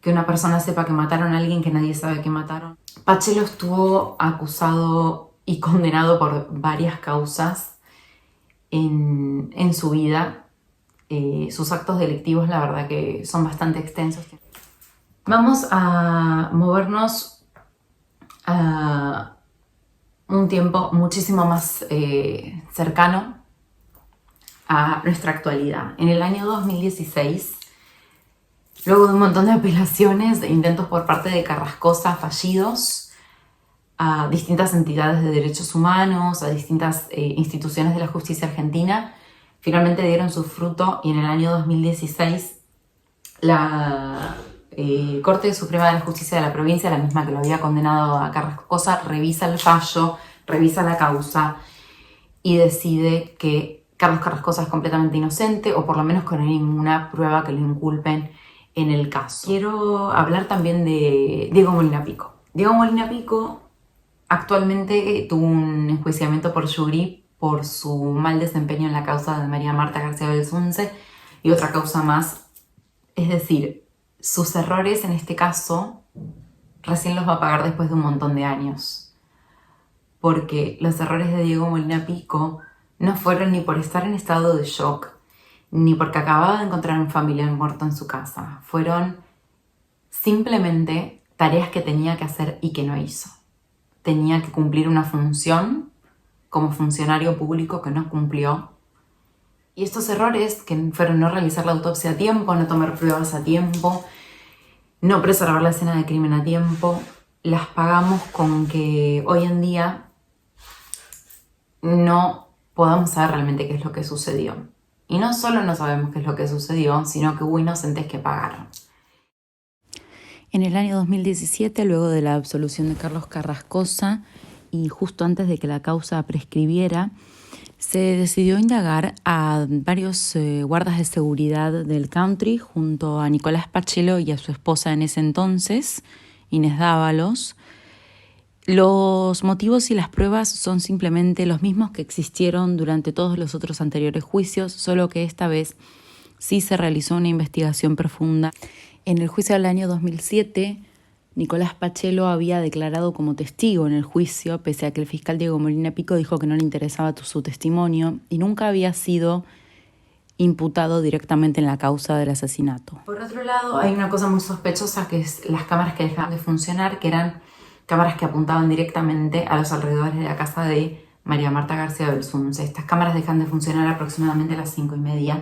que una persona sepa que mataron a alguien que nadie sabe que mataron. Pachello estuvo acusado y condenado por varias causas en su vida. Sus actos delictivos, la verdad que son bastante extensos. Vamos a movernos a un tiempo muchísimo más cercano a nuestra actualidad. En el año 2016, luego de un montón de apelaciones, de intentos por parte de Carrascosa fallidos, a distintas entidades de derechos humanos, a distintas instituciones de la justicia argentina, finalmente dieron su fruto y en el año 2016 la Corte Suprema de la Justicia de la provincia, la misma que lo había condenado a Carrascosa, revisa el fallo, revisa la causa y decide que Carlos Carrascosa es completamente inocente, o por lo menos que no hay ninguna prueba que lo inculpen en el caso. Quiero hablar también de Diego Molina Pico. Diego Molina Pico actualmente tuvo un enjuiciamiento por jury por su mal desempeño en la causa de María Marta García Belsunce y otra causa más. Es decir, sus errores en este caso recién los va a pagar después de un montón de años. Porque los errores de Diego Molina Pico no fueron ni por estar en estado de shock, ni porque acababa de encontrar un familiar muerto en su casa. Fueron simplemente tareas que tenía que hacer y que no hizo. Tenía que cumplir una función como funcionario público que no cumplió. Y estos errores, que fueron no realizar la autopsia a tiempo, no tomar pruebas a tiempo, no preservar la escena de crimen a tiempo, las pagamos con que hoy en día no podamos saber realmente qué es lo que sucedió. Y no solo no sabemos qué es lo que sucedió, sino que hubo inocentes que pagaron. En el año 2017, luego de la absolución de Carlos Carrascosa y justo antes de que la causa prescribiera, se decidió indagar a varios guardas de seguridad del country junto a Nicolás Pachelo y a su esposa en ese entonces, Inés Dávalos. Los motivos y las pruebas son simplemente los mismos que existieron durante todos los otros anteriores juicios, solo que esta vez sí se realizó una investigación profunda. En el juicio del año 2007, Nicolás Pachelo había declarado como testigo en el juicio, pese a que el fiscal Diego Molina Pico dijo que no le interesaba su testimonio y nunca había sido imputado directamente en la causa del asesinato. Por otro lado, hay una cosa muy sospechosa que es las cámaras que dejaron de funcionar, que eran cámaras que apuntaban directamente a los alrededores de la casa de María Marta García Belsunce. Estas cámaras dejan de funcionar aproximadamente a las 5:30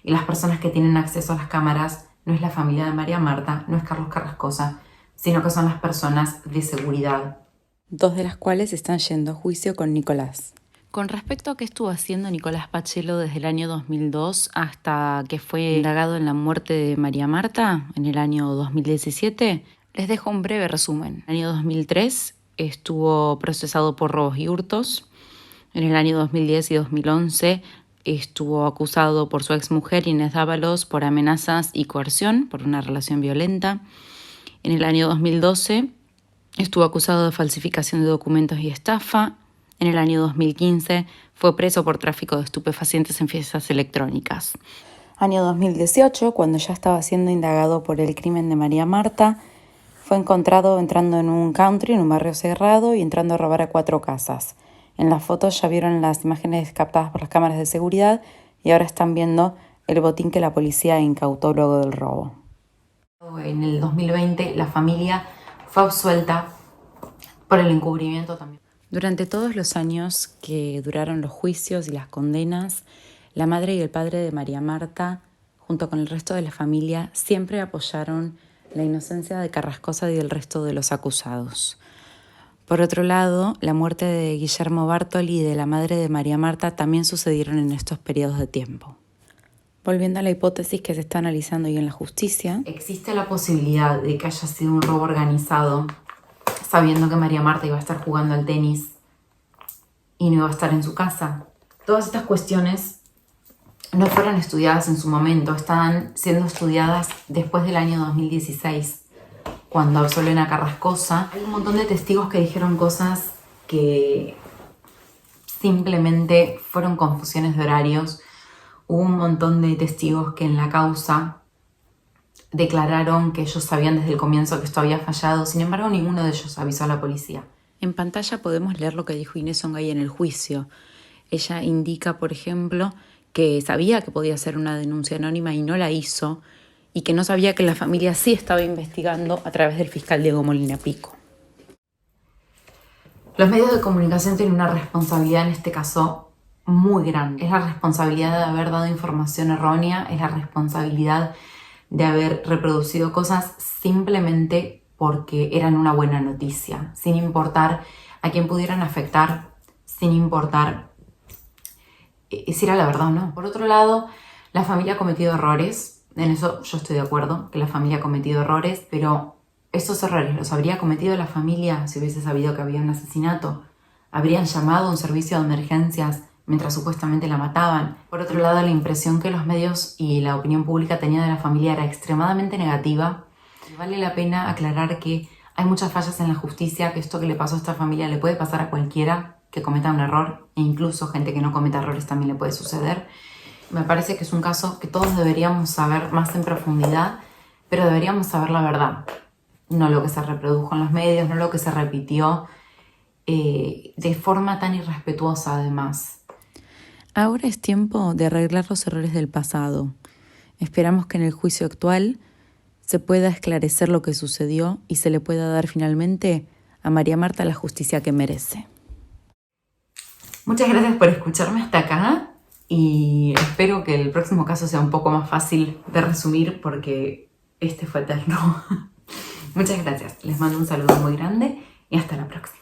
y las personas que tienen acceso a las cámaras no es la familia de María Marta, no es Carlos Carrascosa, sino que son las personas de seguridad. 2 de las cuales están yendo a juicio con Nicolás. Con respecto a qué estuvo haciendo Nicolás Pachelo desde el año 2002 hasta que fue indagado en la muerte de María Marta en el año 2017, les dejo un breve resumen. En el año 2003 estuvo procesado por robos y hurtos. En el año 2010 y 2011 estuvo acusado por su exmujer Inés Dávalos por amenazas y coerción por una relación violenta. En el año 2012 estuvo acusado de falsificación de documentos y estafa. En el año 2015 fue preso por tráfico de estupefacientes en fiestas electrónicas. Año 2018, cuando ya estaba siendo indagado por el crimen de María Marta, fue encontrado entrando en un country, en un barrio cerrado, y entrando a robar a 4 casas. En las fotos ya vieron las imágenes captadas por las cámaras de seguridad y ahora están viendo el botín que la policía incautó luego del robo. En el 2020 la familia fue absuelta por el encubrimiento también. Durante todos los años que duraron los juicios y las condenas, la madre y el padre de María Marta, junto con el resto de la familia, siempre apoyaron la inocencia de Carrascosa y del resto de los acusados. Por otro lado, la muerte de Guillermo Bartoli y de la madre de María Marta también sucedieron en estos periodos de tiempo. Volviendo a la hipótesis que se está analizando hoy en la justicia, existe la posibilidad de que haya sido un robo organizado, sabiendo que María Marta iba a estar jugando al tenis y no iba a estar en su casa. Todas estas cuestiones no fueron estudiadas en su momento, estaban siendo estudiadas después del año 2016, cuando absuelven a Carrascosa. Hay un montón de testigos que dijeron cosas que simplemente fueron confusiones de horarios. Hubo un montón de testigos que en la causa declararon que ellos sabían desde el comienzo que esto había fallado. Sin embargo, ninguno de ellos avisó a la policía. En pantalla podemos leer lo que dijo Inés Ongay en el juicio. Ella indica, por ejemplo, que sabía que podía hacer una denuncia anónima y no la hizo, y que no sabía que la familia sí estaba investigando a través del fiscal Diego Molina Pico. Los medios de comunicación tienen una responsabilidad en este caso muy grande. Es la responsabilidad de haber dado información errónea, es la responsabilidad de haber reproducido cosas simplemente porque eran una buena noticia, sin importar a quién pudieran afectar, sin importar si era la verdad o no. Por otro lado, la familia ha cometido errores. En eso yo estoy de acuerdo, que la familia ha cometido errores, pero esos errores los habría cometido la familia si hubiese sabido que había un asesinato. Habrían llamado a un servicio de emergencias mientras supuestamente la mataban. Por otro lado, la impresión que los medios y la opinión pública tenían de la familia era extremadamente negativa. Vale la pena aclarar que hay muchas fallas en la justicia, que esto que le pasó a esta familia le puede pasar a cualquiera que cometa un error, e incluso gente que no cometa errores también le puede suceder. Me parece que es un caso que todos deberíamos saber más en profundidad, pero deberíamos saber la verdad. No lo que se reprodujo en los medios, no lo que se repitió de forma tan irrespetuosa además. Ahora es tiempo de arreglar los errores del pasado. Esperamos que en el juicio actual se pueda esclarecer lo que sucedió y se le pueda dar finalmente a María Marta la justicia que merece. Muchas gracias por escucharme hasta acá y espero que el próximo caso sea un poco más fácil de resumir porque este fue eterno. Muchas gracias, les mando un saludo muy grande y hasta la próxima.